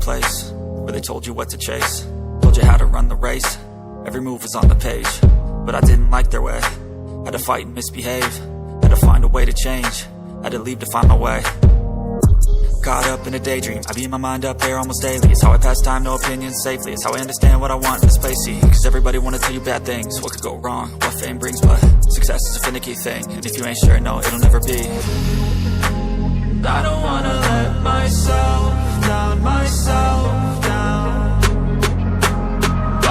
place where they told you what to chase, told you how to run the race. Every move was on the page, but I didn't like their way. Had to fight and misbehave, had to find a way to change, had to leave to find my way. Caught up in a daydream, I beat my mind up there almost daily. It's how I pass time, no opinions safely. It's how I understand what I want in this place, see. Cause everybody wanna tell you bad things, what could go wrong, what fame brings. But success is a finicky thing, and if you ain't sure, no, it'll never be. I don't wanna let myself down, myself down.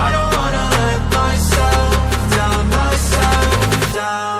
I don't wanna let myself down, myself down.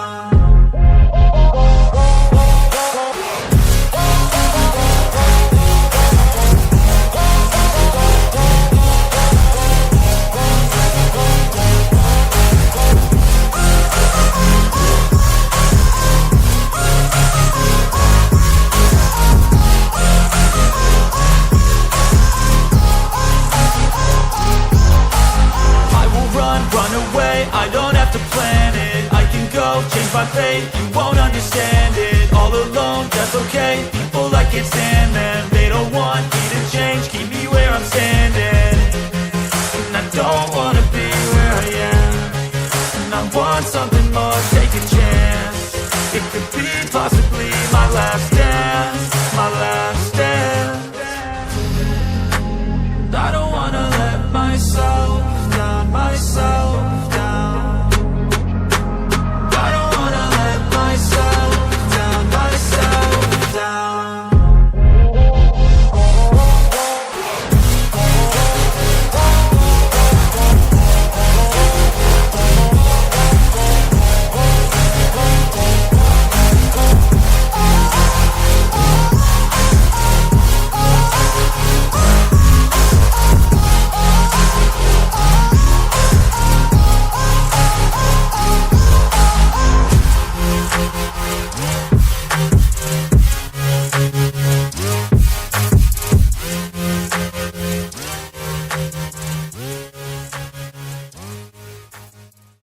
I don't have to plan it, I can go change my fate. You won't understand it, all alone, that's okay. People I can't stand them, they don't want me to change. Keep me where I'm standing, and I don't wanna be where I am. And I want something